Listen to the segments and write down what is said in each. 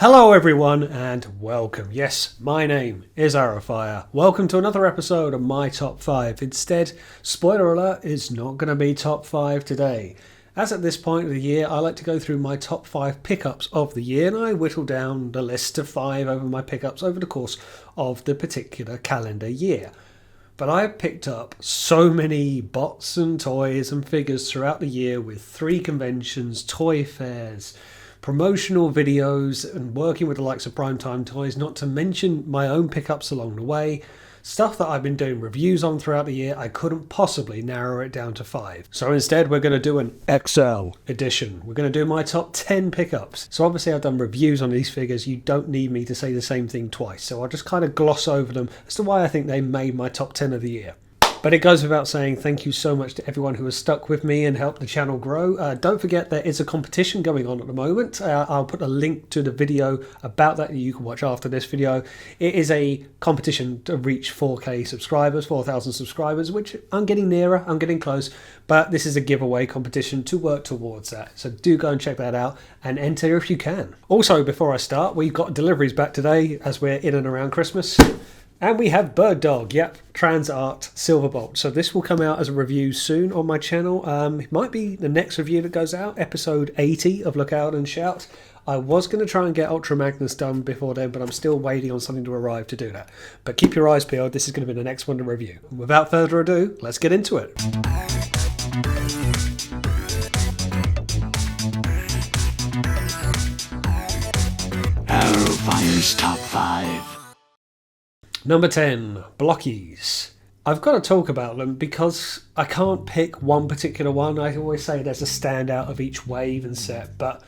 Hello everyone and welcome. Yes, my name is Arrowfire. Welcome to another episode of my top 5. Instead, spoiler alert, it's not going to be top 5 today. As at this point of the year, I like to go through my top 5 pickups of the year and I whittle down the list to 5 over my pickups over the course of the particular calendar year. But I've picked up so many bots and toys and figures throughout the year with 3 conventions, toy fairs, promotional videos and working with the likes of Primetime Toys, not to mention my own pickups along the way. Stuff that I've been doing reviews on throughout the year, I couldn't possibly narrow it down to 5. So instead we're going to do an XL edition. We're going to do my top 10 pickups. So obviously I've done reviews on these figures, you don't need me to say the same thing twice. So I'll just kind of gloss over them as to why I think they made my top 10 of the year. But it goes without saying, thank you so much to everyone who has stuck with me and helped the channel grow. Don't forget there is a competition going on at the moment. I'll put a link to the video about that you can watch after this video. It is a competition to reach 4K subscribers, 4,000 subscribers, which I'm getting nearer, I'm getting close. But this is a giveaway competition to work towards that. So do go and check that out and enter if you can. Also, before I start, we've got deliveries back today as we're in and around Christmas. And we have Bird Dog, yep, Trans Art Silverbolt. So this will come out as a review soon on my channel. It might be the next review that goes out, episode 80 of Look Out and Shout. I was going to try and get Ultra Magnus done before then, but I'm still waiting on something to arrive to do that. But keep your eyes peeled, this is going to be the next one to review. And without further ado, let's get into it. Arrowfire's Top 5. Number 10, Blockies. I've got to talk about them because I can't pick one particular one. I always say there's a standout of each wave and set, but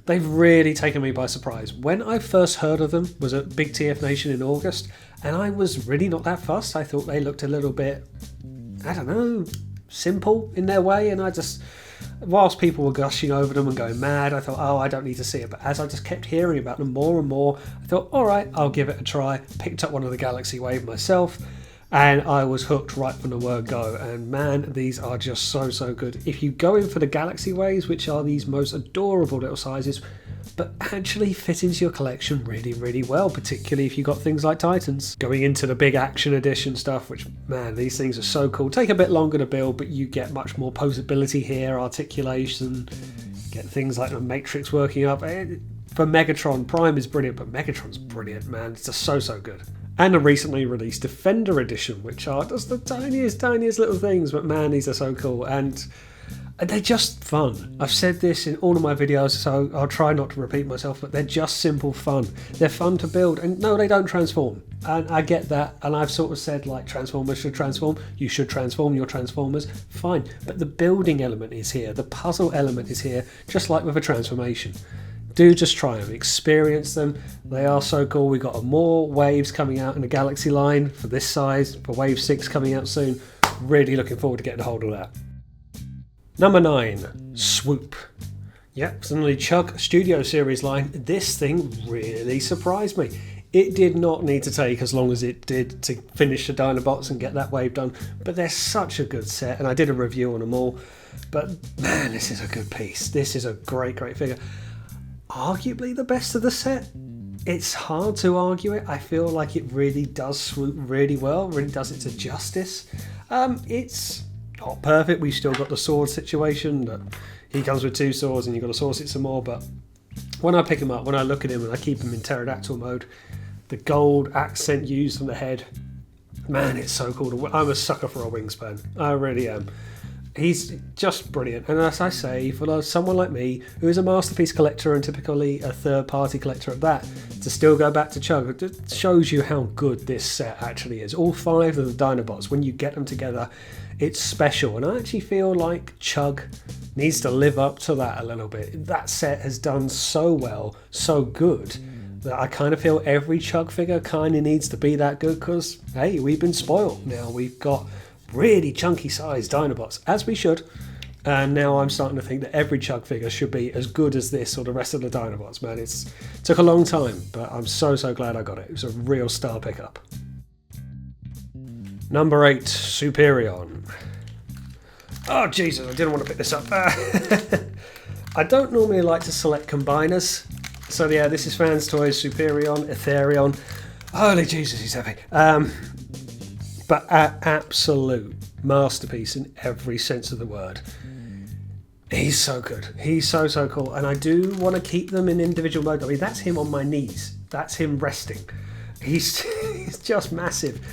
they've really taken me by surprise. When I first heard of them was at Big TF Nation in August, and I was really not that fussed. I thought they looked a little bit, I don't know, simple in their way, and I just, whilst people were gushing over them and going mad, I thought, oh, I don't need to see it. But as I just kept hearing about them more and more, I thought, all right, I'll give it a try. Picked up one of the Galaxy Wave myself, and I was hooked right from the word go. And man, these are just so good. If you go in for the Galaxy Waves, which are these most adorable little sizes, but actually fit into your collection really well, particularly if you got things like Titans. Going into the big action edition stuff, which, man, these things are so cool. Take a bit longer to build, but you get much more posability here, articulation, get things like the Matrix working up. For Megatron, Prime is brilliant, but Megatron's brilliant, man. It's just so good. And a recently released Defender edition, which are just the tiniest little things, but man, these are so cool. And they're just fun. I've said this in all of my videos, so I'll try not to repeat myself, but they're just simple fun. They're fun to build, and no, they don't transform. And I get that, and I've sort of said, like, Transformers should transform. You should transform your Transformers. Fine. But the building element is here. The puzzle element is here, just like with a transformation. Do just try them. Experience them. They are so cool. We've got more waves coming out in the Galaxy line for this size, for Wave 6 coming out soon. Really looking forward to getting a hold of that. Number 9, Swoop. Yep, suddenly Chug Studio Series line. This thing really surprised me. It did not need to take as long as it did to finish the Dinobots and get that wave done, but they're such a good set, and I did a review on them all. But man, this is a good piece. This is a great figure. Arguably the best of the set. It's hard to argue it. I feel like it really does swoop really well, really does it to justice. It's not perfect. We've still got the sword situation that he comes with 2 swords and you've got to source it some more, but when I pick him up, when I look at him and I keep him in pterodactyl mode, the gold accent used from the head, man, it's so cool. I'm a sucker for a wingspan. I really am. He's just brilliant, and as I say, for someone like me who is a masterpiece collector and typically a third-party collector at that, to still go back to Chug, it shows you how good this set actually is. All 5 of the Dinobots, when you get them together, it's special, and I actually feel like Chug needs to live up to that a little bit. That set has done so well, so good, that I kind of feel every Chug figure kind of needs to be that good, because, hey, we've been spoiled. Now we've got really chunky sized Dinobots, as we should, and now I'm starting to think that every Chug figure should be as good as this or the rest of the Dinobots. Man, it took a long time, but I'm so glad I got it. It was a real star pickup. Number 8, Superion. Oh Jesus, I didn't want to pick this up. I don't normally like to select combiners, So yeah, this is Fans Toys Superion, Etherion. Holy Jesus, he's heavy. But an absolute masterpiece in every sense of the word. He's so good. He's so cool. And I do want to keep them in individual mode. I mean, that's him on my knees. That's him resting. He's just massive.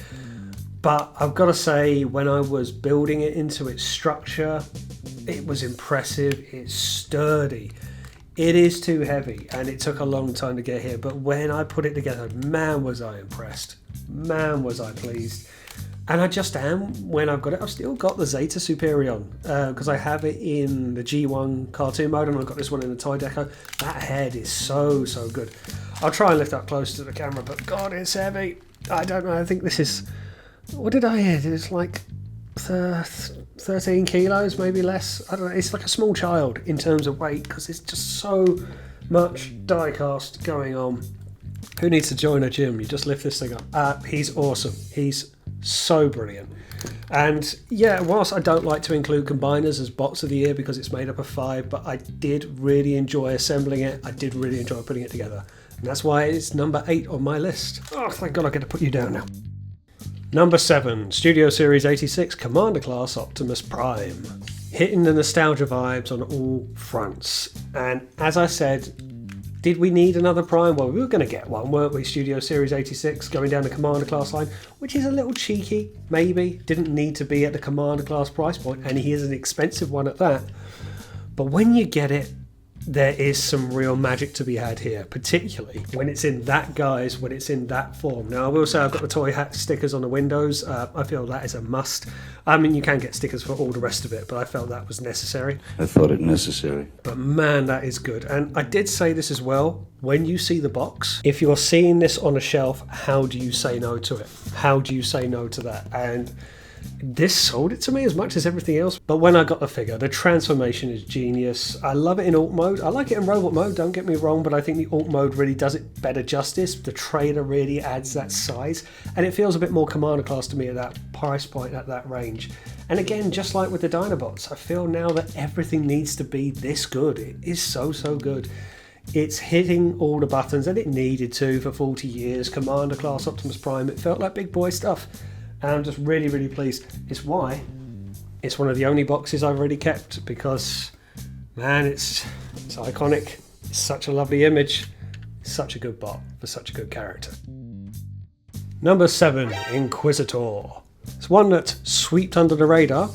But I've got to say, when I was building it into its structure, it was impressive. It's sturdy. It is too heavy, and it took a long time to get here. But when I put it together, man, was I impressed. Man, was I pleased. And I just am when I've got it. I've still got the Zeta Superion because I have it in the G1 cartoon mode, and I've got this one in the Toy Deco. That head is so good. I'll try and lift up close to the camera, but God, it's heavy. I don't know. I think this is... What did I hear? It's like 13 kilos, maybe less. I don't know. It's like a small child in terms of weight because it's just so much die cast going on. Who needs to join a gym? You just lift this thing up. He's awesome. He's so brilliant. And yeah, whilst I don't like to include combiners as bots of the year because it's made up of 5, but I did really enjoy assembling it. I did really enjoy putting it together. And that's why it's number 8 on my list. Oh, thank God I get to put you down now. Number 7, Studio Series 86 Commander Class Optimus Prime. Hitting the nostalgia vibes on all fronts. And as I said, did we need another Prime? Well, we were going to get one, weren't we? Studio Series 86 going down the Commander Class line, which is a little cheeky, maybe. Didn't need to be at the Commander Class price point, and he is an expensive one at that. But when you get it, there is some real magic to be had here, particularly when it's in that guise, when it's in that form. Now, I will say I've got the Toy Hack stickers on the windows. I feel that is a must. I mean, you can get stickers for all the rest of it, but I felt that was necessary. I thought it necessary. But man, that is good. And I did say this as well. When you see the box, if you're seeing this on a shelf, how do you say no to it? How do you say no to that? And this sold it to me as much as everything else. But when I got the figure, the transformation is genius. I love it in alt mode. I like it in robot mode, don't get me wrong, but I think the alt mode really does it better justice. The trailer really adds that size, and it feels a bit more Commander Class to me at that price point, at that range. And again, just like with the Dinobots, I feel now that everything needs to be this good. It is so good. It's hitting all the buttons, and it needed to for 40 years. Commander Class Optimus Prime, it felt like big boy stuff. And I'm just really pleased. It's why it's one of the only boxes I've already kept, because man, it's iconic. It's such a lovely image. It's such a good bot for such a good character. Number 7, Inquisitor. It's one that swept under the radar.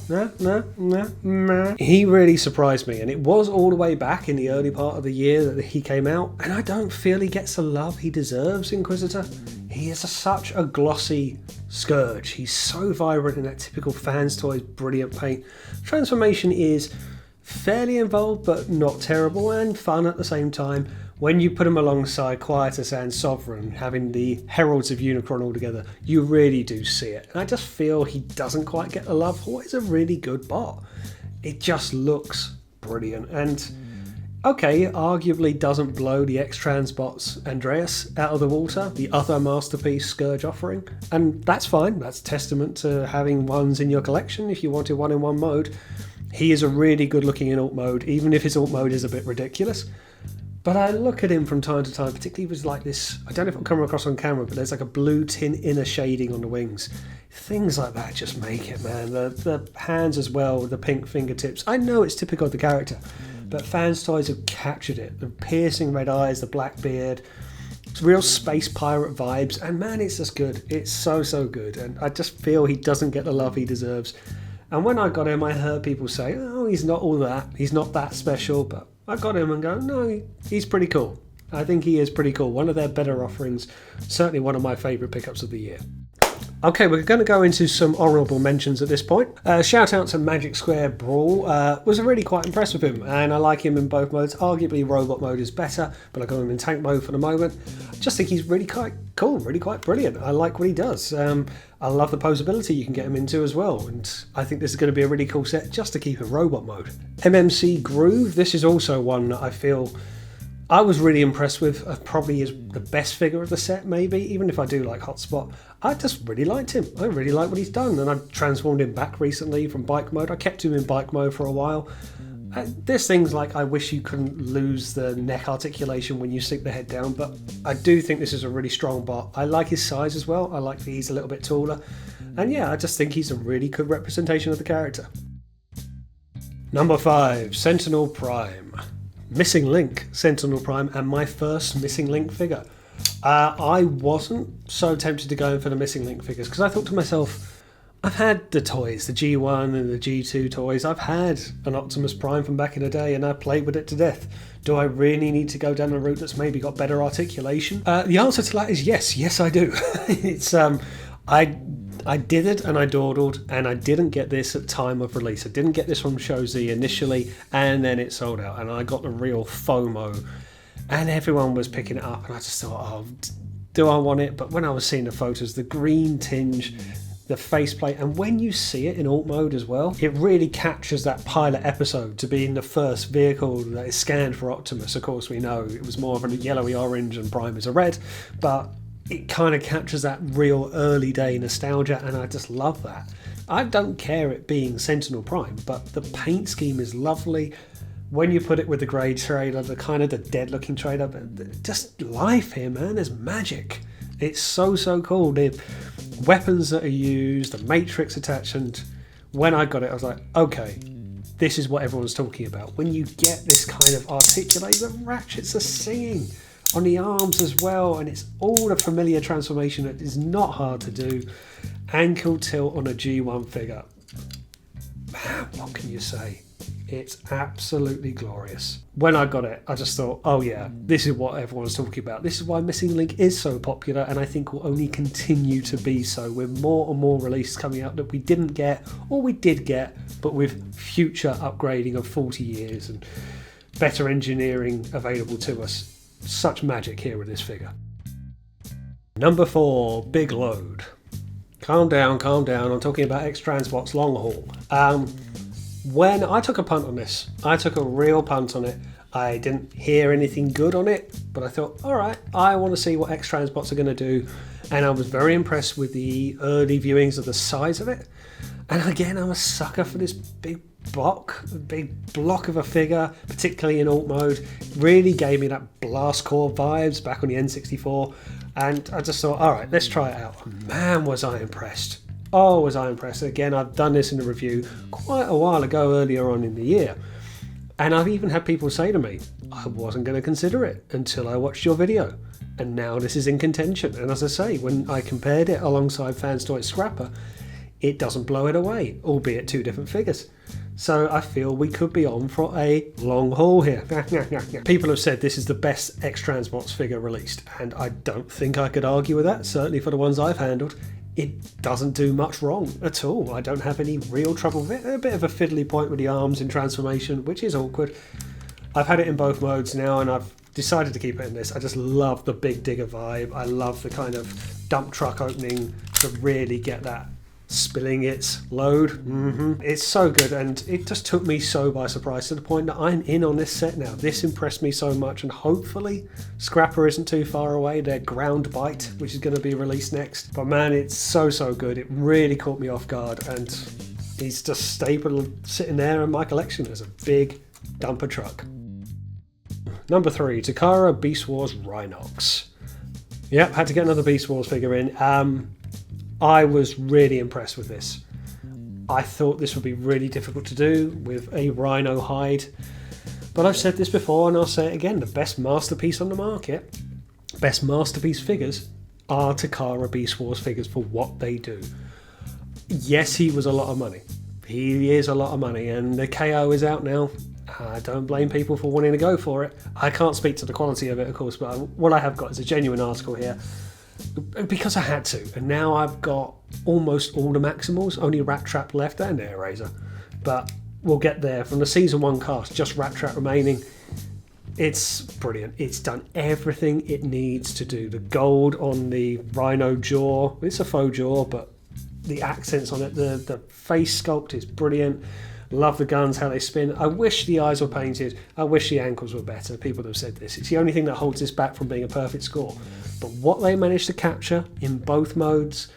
He really surprised me, and it was all the way back in the early part of the year that he came out, and I don't feel he gets the love he deserves, Inquisitor. He is such a glossy scourge. He's so vibrant in that typical Fans Toys brilliant paint. Transformation is fairly involved, but not terrible, and fun at the same time. When you put him alongside Quietus and Sovereign, having the Heralds of Unicron all together, you really do see it. And I just feel he doesn't quite get the love for what is a really good bot. It just looks brilliant. And okay, arguably doesn't blow the X-Trans bots Andreas out of the water, the other masterpiece Scourge offering. And that's fine. That's testament to having ones in your collection if you wanted one in one mode. He is a really good looking in alt mode, even if his alt mode is a bit ridiculous. But I look at him from time to time, particularly with like this, I don't know if it'll come across on camera, but there's like a blue tin inner shading on the wings. Things like that just make it, man. The hands as well, the pink fingertips. I know it's typical of the character, but Fans Toys have captured it. The piercing red eyes, the black beard, it's real space pirate vibes, and man, it's just good. It's so good, and I just feel he doesn't get the love he deserves. And when I got him, I heard people say, oh, he's not all that, he's not that special, but I got him and go, no, he's pretty cool. I think he is pretty cool. One of their better offerings, certainly one of my favourite pickups of the year. Okay, we're going to go into some honourable mentions at this point. Shout out to Magic Square Brawl. Was really quite impressed with him, and I like him in both modes. Arguably robot mode is better, but I got him in tank mode for the moment. I just think he's really quite cool, really quite brilliant. I like what he does. I love the posability you can get him into as well, and I think this is going to be a really cool set just to keep in robot mode. MMC Groove, this is also one that I feel I was really impressed with. Probably is the best figure of the set, maybe, even if I do like Hotspot. I just really liked him. I really like what he's done, and I've transformed him back recently from bike mode. I kept him in bike mode for a while. There's things like I wish you couldn't lose the neck articulation when you sink the head down, but I do think this is a really strong bot. I like his size as well. I like that he's a little bit taller. And yeah, I just think he's a really good representation of the character. Number 5, Sentinel Prime. Missing Link Sentinel Prime, and my first Missing Link figure. I wasn't so tempted to go in for the Missing Link figures because I thought to myself, I've had the toys, the G1 and the G2 toys. I've had an Optimus Prime from back in the day and I played with it to death. Do I really need to go down a route that's maybe got better articulation? The answer to that is yes. Yes, I do. It's I did it and I dawdled, and I didn't get this at time of release. I didn't get this from Show Z initially, and then it sold out, and I got the real FOMO, and everyone was picking it up, and I just thought, oh, do I want it? But when I was seeing the photos, the green tinge, the faceplate, and when you see it in alt mode as well, it really captures that pilot episode to being the first vehicle that is scanned for Optimus. Of course, we know it was more of a yellowy orange and Prime is a red, but it kind of captures that real early day nostalgia, and I just love that. I don't care it being Sentinel Prime, but the paint scheme is lovely. When you put it with the grey trailer, the kind of the dead looking trailer, but just life here, man. There's magic. It's so cool. The weapons that are used, the matrix attached, and when I got it I was like, okay, this is what everyone's talking about. When you get this kind of articulate, the ratchets are singing on the arms as well, and it's all a familiar transformation that is not hard to do. Ankle tilt on a G1 figure. Man, what can you say? It's absolutely glorious. When I got it, I just thought, oh yeah, this is what everyone's talking about. This is why Missing Link is so popular, and I think will only continue to be so, with more and more releases coming out that we didn't get, or we did get, but with future upgrading of 40 years and better engineering available to us. Such magic here with this figure. Number 4, Big Load. Calm down, I'm talking about X-Transbots long haul. When I took a punt on this, I took a real punt on it. I didn't hear anything good on it, but I thought, alright, I want to see what X-Transbots are going to do, and I was very impressed with the early viewings of the size of it. And again, I'm a sucker for this big block of a figure, particularly in alt mode. Really gave me that Blast Core vibes back on the N64, and I just thought, alright, let's try it out. Man, was I impressed. Oh, was I impressed. Again, I've done this in a review quite a while ago, earlier on in the year, and I've even had people say to me, I wasn't going to consider it until I watched your video, and now this is in contention. And as I say, when I compared it alongside Fans Toy Scrapper, it doesn't blow it away, albeit two different figures. So I feel we could be on for a long haul here. People have said this is the best X-Transbots figure released, and I don't think I could argue with that, certainly for the ones I've handled. It doesn't do much wrong at all. I don't have any real trouble with it. A bit of a fiddly point with the arms in transformation, which is awkward. I've had it in both modes now, and I've decided to keep it in this. I just love the big digger vibe. I love the kind of dump truck opening to really get that spilling its load. It's so good, and it just took me so by surprise to the point that I'm in on this set now. This impressed me so much, and hopefully Scrapper isn't too far away. Their Ground Bite, which is going to be released next. But man, it's so good. It really caught me off guard, and he's just staple sitting there in my collection as a big dumper truck. Number 3, Takara Beast Wars Rhinox. Yep, had to get another Beast Wars figure in. I was really impressed with this. I thought this would be really difficult to do with a rhino hide, but I've said this before and I'll say it again, the best masterpiece on the market, best masterpiece figures are Takara Beast Wars figures for what they do. Yes, he was a lot of money. He is a lot of money, and the KO is out now. I don't blame people for wanting to go for it. I can't speak to the quality of it, of course, but what I have got is a genuine article here because I had to, and now I've got almost all the Maximals, only Rat Trap left and Air Razor, but we'll get there. From the season 1 cast, just Rat Trap remaining. It's brilliant. It's done everything it needs to do. The gold on the rhino jaw, it's a faux jaw, but the accents on it, the face sculpt is brilliant. Love the guns, how they spin. I wish the eyes were painted. I wish the ankles were better. People have said this. It's the only thing that holds this back from being a perfect score. But what they managed to capture in both modes,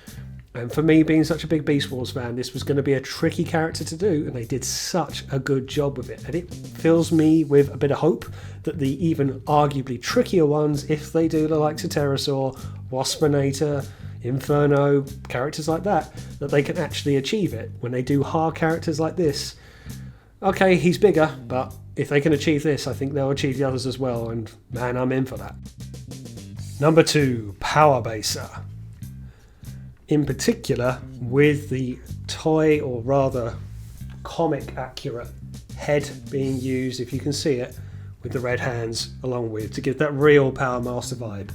And for me, being such a big Beast Wars fan, this was going to be a tricky character to do, and they did such a good job with it. And it fills me with a bit of hope that the even arguably trickier ones, if they do the likes of Pterosaur, Waspinator, Inferno, characters like that they can actually achieve it. When they do hard characters like this, okay, he's bigger, but if they can achieve this, I think they'll achieve the others as well, and man, I'm in for that. Number 2, Power Baser. In particular, with the toy, or rather comic accurate head being used, if you can see it, with the red hands along with, to give that real Power Master vibe.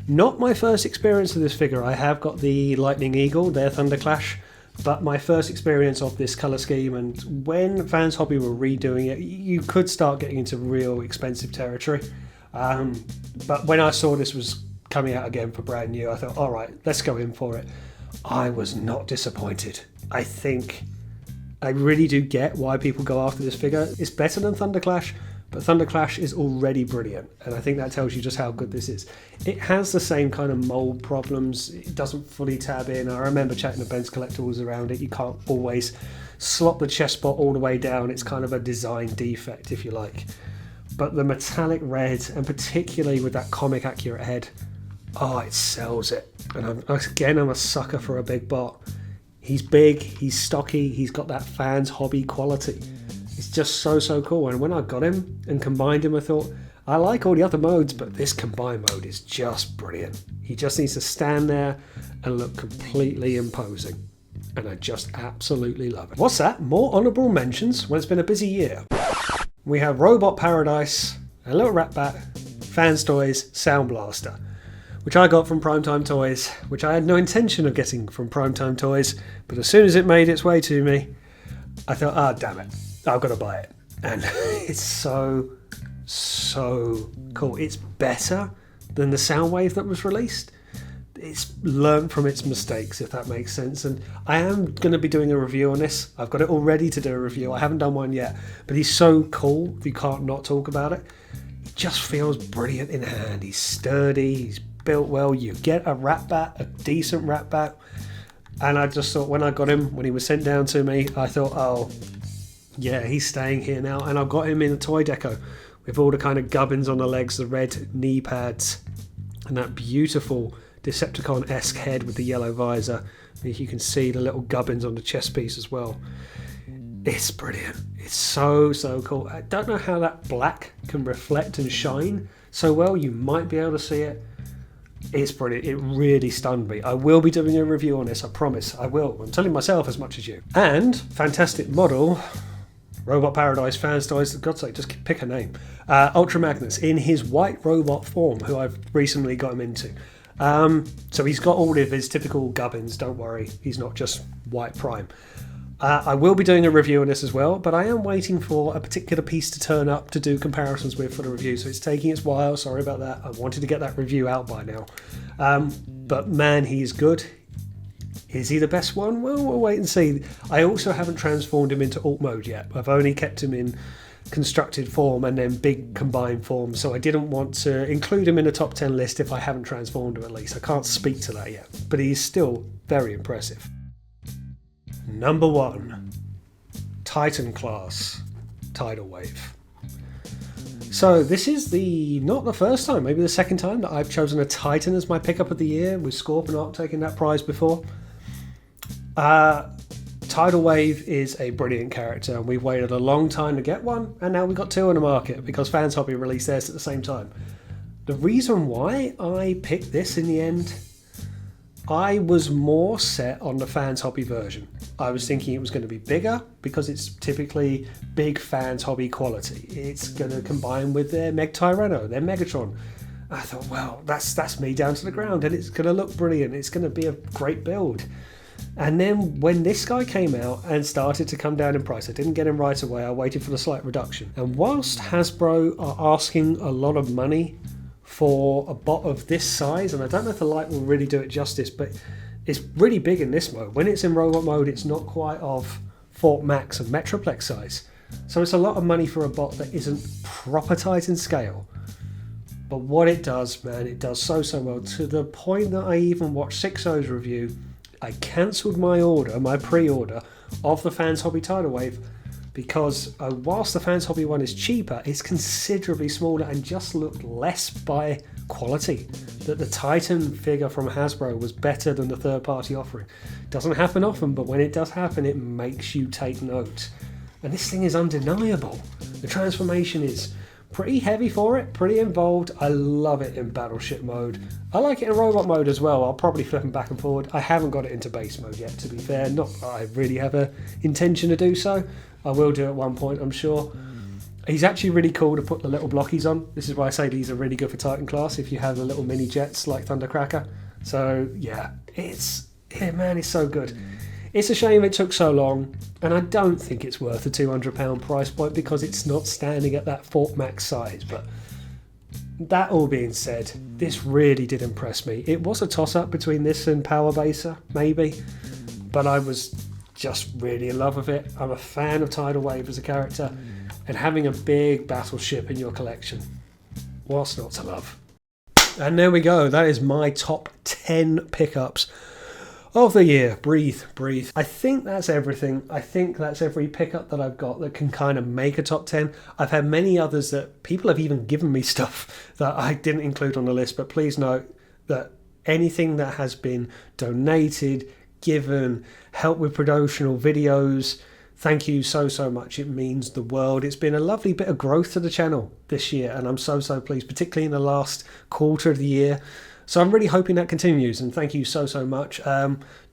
Not my first experience of this figure. I have got the Lightning Eagle, their Thunderclash, but my first experience of this colour scheme, and when Vans Hobby were redoing it, you could start getting into real expensive territory. But when I saw this was coming out again for brand new, I thought, all right, let's go in for it. I was not disappointed. I think I really do get why people go after this figure. It's better than Thunderclash, but Thunderclash is already brilliant, and I think that tells you just how good this is. It has the same kind of mold problems. It doesn't fully tab in. I remember chatting to Ben's Collectibles around it. You can't always slot the chest spot all the way down. It's kind of a design defect, if you like. But the metallic red, and particularly with that comic accurate head, oh, it sells it. And I'm a sucker for a big bot. He's big, he's stocky, he's got that Fans Hobby quality. It's just so cool. And when I got him and combined him, I thought, I like all the other modes, but this combined mode is just brilliant. He just needs to stand there and look completely imposing. And I just absolutely love it. What's that? More honourable mentions? Well, it's been a busy year. We have Robot Paradise, a little Rat Bat, Fans Toys, Sound Blaster, which I got from Primetime Toys, which I had no intention of getting from Primetime Toys, but as soon as it made its way to me, I thought, ah, damn it, I've got to buy it. And it's so cool. It's better than the Soundwave that was released. It's learned from its mistakes, if that makes sense. And I am going to be doing a review on this. I've got it all ready to do a review. I haven't done one yet, but he's so cool, you can't not talk about it. It just feels brilliant in hand. He's sturdy, he's built well. You get a Rat Bat, a decent Rat Bat. And I just thought, when I got him, when he was sent down to me, I thought, oh, yeah, he's staying here now. And I've got him in a toy deco with all the kind of gubbins on the legs, the red knee pads, and that beautiful Decepticon-esque head with the yellow visor. You can see the little gubbins on the chest piece as well. It's brilliant. It's so cool. I don't know how that black can reflect and shine so well. You might be able to see it. It's brilliant. It really stunned me. I will be doing a review on this, I promise. I will. I'm telling myself as much as you. And fantastic model, Robot Paradise, Fans Toys, for God's sake, just pick a name. Ultra Magnus in his white robot form, who I've recently got him into. So he's got all of his typical gubbins, don't worry. He's not just white Prime. I will be doing a review on this as well, but I am waiting for a particular piece to turn up to do comparisons with for the review, so it's taking its while. Sorry about that. I wanted to get that review out by now. But man, he's good. Is he the best one? Well, we'll wait and see. I also haven't transformed him into alt mode yet. I've only kept him in constructed form and then big combined form, so I didn't want to include him in the top 10 list if I haven't transformed him at least. I can't speak to that yet, but he's still very impressive. Number 1, Titan Class Tidal Wave. So this is not the first time, maybe the second time that I've chosen a Titan as my pickup of the year, with Scorponok taking that prize before. Tidal Wave is a brilliant character, and we've waited a long time to get one, and now we've got 2 on the market because Fans Hobby released theirs at the same time. The reason why I picked this in the end, I was more set on the Fans Hobby version. I was thinking it was going to be bigger because it's typically big Fans Hobby quality. It's going to combine with their Meg Tyranno, their Megatron. I thought, well, that's me down to the ground, and it's going to look brilliant. It's going to be a great build. And then when this guy came out and started to come down in price, I didn't get him right away. I waited for the slight reduction. And whilst Hasbro are asking a lot of money for a bot of this size, and I don't know if the light will really do it justice, but it's really big in this mode. When it's in robot mode, it's not quite of Fort Max and Metroplex size. So it's a lot of money for a bot that isn't proper Titan scale. But what it does, man, it does so well, to the point that I even watched 6O's review. I cancelled my order, my pre-order of the Fans Hobby Tidal Wave, because whilst the Fans Hobby one is cheaper, it's considerably smaller and just looked less by quality. That the Titan figure from Hasbro was better than the third-party offering. Doesn't happen often, but when it does happen, it makes you take note. And this thing is undeniable. The transformation is pretty heavy for it, pretty involved. I love it in battleship mode. I like it in robot mode as well. I'll probably flip them back and forward. I haven't got it into base mode yet, to be fair. Not that I really have an intention to do so. I will do at one point, I'm sure. He's actually really cool to put the little blockies on. This is why I say these are really good for Titan class if you have the little mini jets like Thundercracker. So yeah, man, it's so good. It's a shame it took so long, and I don't think it's worth a £200 price point because it's not standing at that Fort Max size. But that all being said, this really did impress me. It was a toss-up between this and Power Baser, maybe, but I was just really in love with it. I'm a fan of Tidal Wave as a character, and having a big battleship in your collection, what's not to love? And there we go. That is my top 10 pickups of the year. Breathe. I think that's everything. I think that's every pickup that I've got that can kind of make a top 10. I've had many others that people have even given me stuff that I didn't include on the list, but please note that anything that has been donated, given, help with promotional videos, thank you so much. It means the world. It's been a lovely bit of growth to the channel this year, and I'm so pleased, particularly in the last quarter of the year. So I'm really hoping that continues, and thank you so much.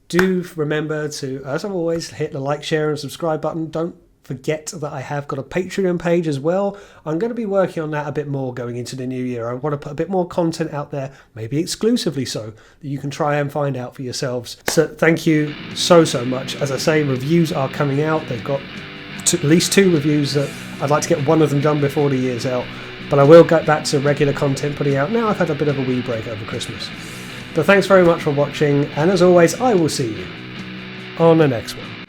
Do remember to, as always, hit the like, share and subscribe button. Don't forget that I have got a Patreon page as well. I'm going to be working on that a bit more going into the new year. I want to put a bit more content out there, maybe exclusively so, that you can try and find out for yourselves. So thank you so much. As I say, reviews are coming out. They've got at least 2 reviews that I'd like to get one of them done before the year's out. But I will get back to regular content putting out now. I've had a bit of a wee break over Christmas. But thanks very much for watching, and as always, I will see you on the next one.